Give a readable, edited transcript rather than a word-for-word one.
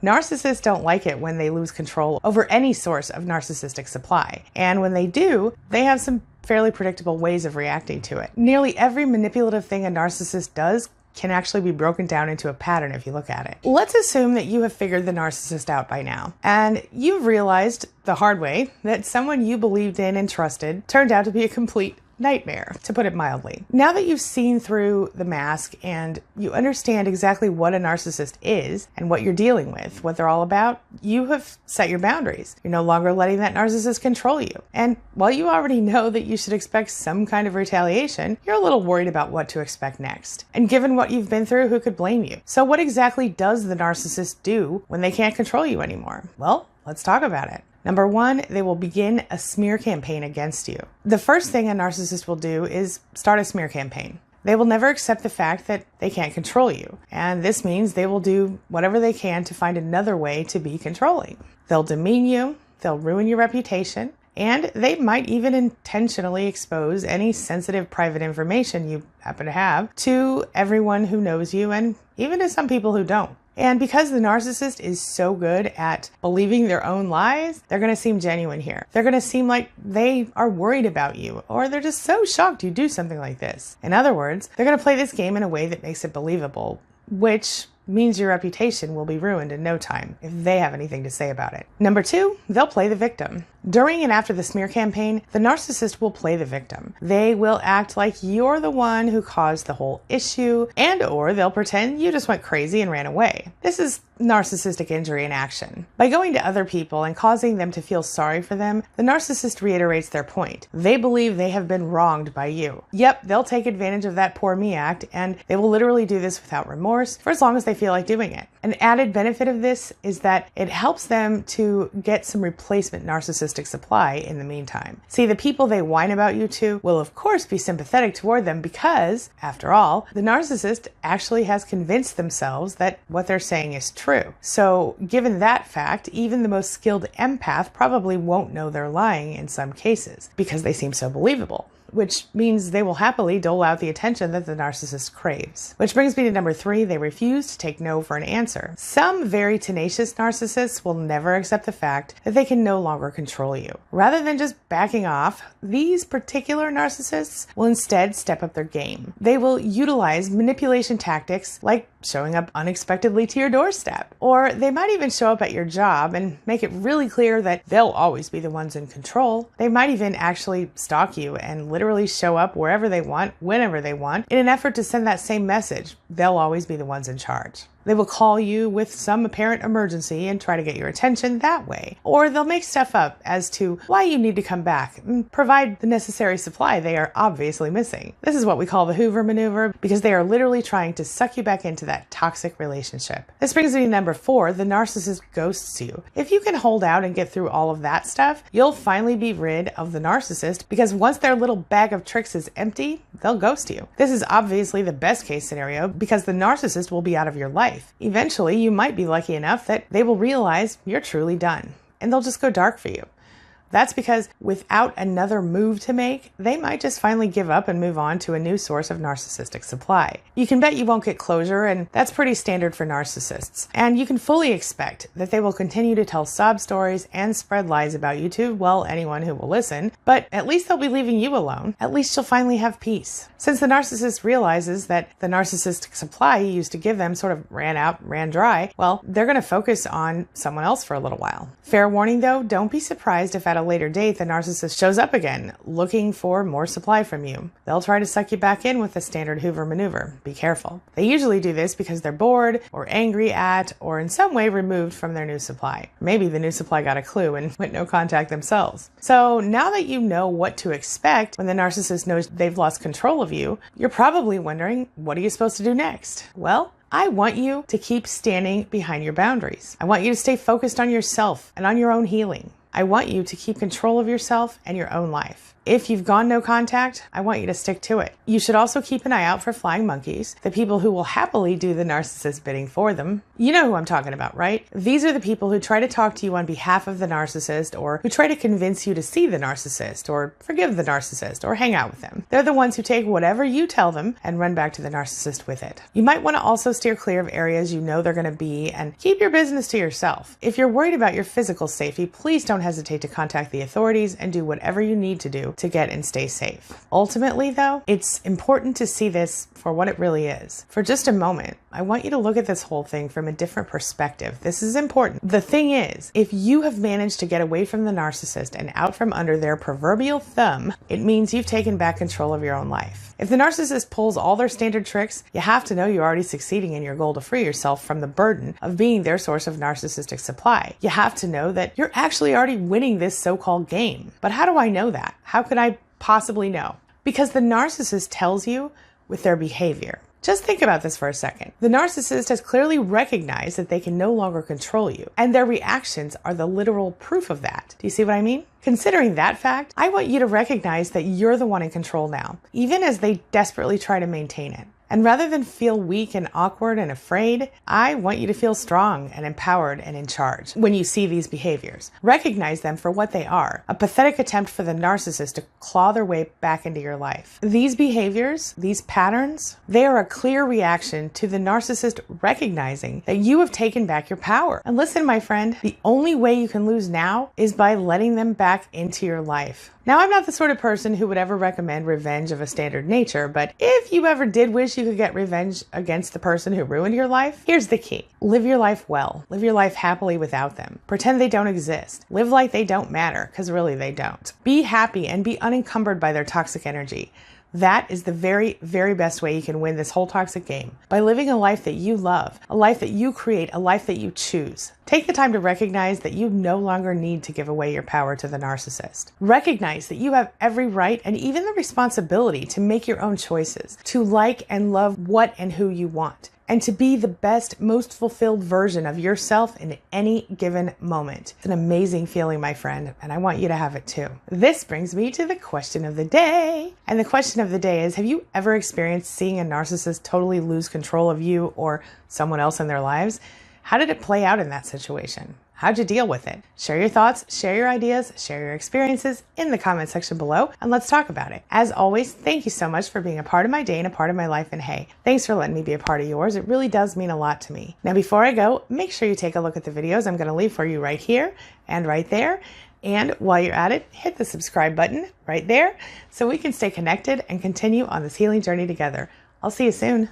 Narcissists don't like it when they lose control over any source of narcissistic supply. And when they do, they have some fairly predictable ways of reacting to it. Nearly every manipulative thing a narcissist does can actually be broken down into a pattern if you look at it. Let's assume that you have figured the narcissist out by now, and you've realized the hard way that someone you believed in and trusted turned out to be a complete nightmare, to put it mildly. Now that you've seen through the mask and you understand exactly what a narcissist is and what you're dealing with, what they're all about, you have set your boundaries. You're no longer letting that narcissist control you. And while you already know that you should expect some kind of retaliation, you're a little worried about what to expect next. And given what you've been through, who could blame you? So what exactly does the narcissist do when they can't control you anymore? Well, let's talk about it. Number one, they will begin a smear campaign against you. The first thing a narcissist will do is start a smear campaign. They will never accept the fact that they can't control you. And this means they will do whatever they can to find another way to be controlling. They'll demean you, they'll ruin your reputation, and they might even intentionally expose any sensitive private information you happen to have to everyone who knows you and even to some people who don't. And because the narcissist is so good at believing their own lies, they're going to seem genuine here. They're going to seem like they are worried about you, or they're just so shocked you do something like this. In other words, they're going to play this game in a way that makes it believable, which means your reputation will be ruined in no time if they have anything to say about it. Number two, they'll play the victim. During and after the smear campaign, the narcissist will play the victim. They will act like you're the one who caused the whole issue, and or they'll pretend you just went crazy and ran away. This is narcissistic injury in action. By going to other people and causing them to feel sorry for them, the narcissist reiterates their point. They believe they have been wronged by you. Yep, they'll take advantage of that poor me act, and they will literally do this without remorse for as long as they feel like doing it. An added benefit of this is that it helps them to get some replacement narcissistic supply in the meantime. See, the people they whine about you to will of course be sympathetic toward them because, after all, the narcissist actually has convinced themselves that what they're saying is true. So, given that fact, even the most skilled empath probably won't know they're lying in some cases because they seem so believable, which means they will happily dole out the attention that the narcissist craves. Which brings me to number three, they refuse to take no for an answer. Some very tenacious narcissists will never accept the fact that they can no longer control you. Rather than just backing off, these particular narcissists will instead step up their game. They will utilize manipulation tactics like showing up unexpectedly to your doorstep. Or they might even show up at your job and make it really clear that they'll always be the ones in control. They might even actually stalk you and literally show up wherever they want, whenever they want, in an effort to send that same message. They'll always be the ones in charge. They will call you with some apparent emergency and try to get your attention that way. Or they'll make stuff up as to why you need to come back and provide the necessary supply they are obviously missing. This is what we call the Hoover maneuver because they are literally trying to suck you back into that toxic relationship. This brings me to number four, the narcissist ghosts you. If you can hold out and get through all of that stuff, you'll finally be rid of the narcissist because once their little bag of tricks is empty, they'll ghost you. This is obviously the best case scenario because the narcissist will be out of your life. Eventually, you might be lucky enough that they will realize you're truly done, and they'll just go dark for you. That's because without another move to make, they might just finally give up and move on to a new source of narcissistic supply. You can bet you won't get closure, and that's pretty standard for narcissists. And you can fully expect that they will continue to tell sob stories and spread lies about you to, well, anyone who will listen, but at least they'll be leaving you alone. At least you'll finally have peace. Since the narcissist realizes that the narcissistic supply you used to give them sort of ran dry, well, they're going to focus on someone else for a little while. Fair warning though, don't be surprised if at a later date the narcissist shows up again, looking for more supply from you. They'll try to suck you back in with the standard Hoover maneuver. Be careful. They usually do this because they're bored or angry at or in some way removed from their new supply. Maybe the new supply got a clue and went no contact themselves. So now that you know what to expect when the narcissist knows they've lost control of you, you're probably wondering, what are you supposed to do next? Well, I want you to keep standing behind your boundaries. I want you to stay focused on yourself and on your own healing. I want you to keep control of yourself and your own life. If you've gone no contact, I want you to stick to it. You should also keep an eye out for flying monkeys, the people who will happily do the narcissist bidding for them. You know who I'm talking about, right? These are the people who try to talk to you on behalf of the narcissist, or who try to convince you to see the narcissist, or forgive the narcissist, or hang out with them. They're the ones who take whatever you tell them and run back to the narcissist with it. You might want to also steer clear of areas you know they're going to be, and keep your business to yourself. If you're worried about your physical safety, please don't hesitate to contact the authorities and do whatever you need to do to get and stay safe. Ultimately, though, it's important to see this for what it really is. For just a moment, I want you to look at this whole thing from a different perspective. This is important. The thing is, if you have managed to get away from the narcissist and out from under their proverbial thumb, it means you've taken back control of your own life. If the narcissist pulls all their standard tricks, you have to know you're already succeeding in your goal to free yourself from the burden of being their source of narcissistic supply. You have to know that you're actually already winning this so-called game. But how do I know that? How could I possibly know? Because the narcissist tells you with their behavior. Just think about this for a second. The narcissist has clearly recognized that they can no longer control you, and their reactions are the literal proof of that. Do you see what I mean? Considering that fact, I want you to recognize that you're the one in control now, even as they desperately try to maintain it. And rather than feel weak and awkward and afraid, I want you to feel strong and empowered and in charge when you see these behaviors. Recognize them for what they are, a pathetic attempt for the narcissist to claw their way back into your life. These behaviors, these patterns, they are a clear reaction to the narcissist recognizing that you have taken back your power. And listen, my friend, the only way you can lose now is by letting them back into your life. Now, I'm not the sort of person who would ever recommend revenge of a standard nature, but if you ever did wish you could get revenge against the person who ruined your life, here's the key. Live your life well. Live your life happily without them. Pretend they don't exist. Live like they don't matter, because really they don't. Be happy and be unencumbered by their toxic energy. That is the very, very best way you can win this whole toxic game. By living a life that you love, a life that you create, a life that you choose. Take the time to recognize that you no longer need to give away your power to the narcissist. Recognize that you have every right and even the responsibility to make your own choices, to like and love what and who you want, and to be the best, most fulfilled version of yourself in any given moment. It's an amazing feeling, my friend, and I want you to have it too. This brings me to the question of the day. And the question of the day is, have you ever experienced seeing a narcissist totally lose control of you or someone else in their lives? How did it play out in that situation? How'd you deal with it? Share your thoughts, share your ideas, share your experiences in the comment section below, and let's talk about it. As always, thank you so much for being a part of my day and a part of my life, and hey, thanks for letting me be a part of yours. It really does mean a lot to me. Now, before I go, make sure you take a look at the videos I'm going to leave for you right here and right there. And while you're at it, hit the subscribe button right there so we can stay connected and continue on this healing journey together. I'll see you soon.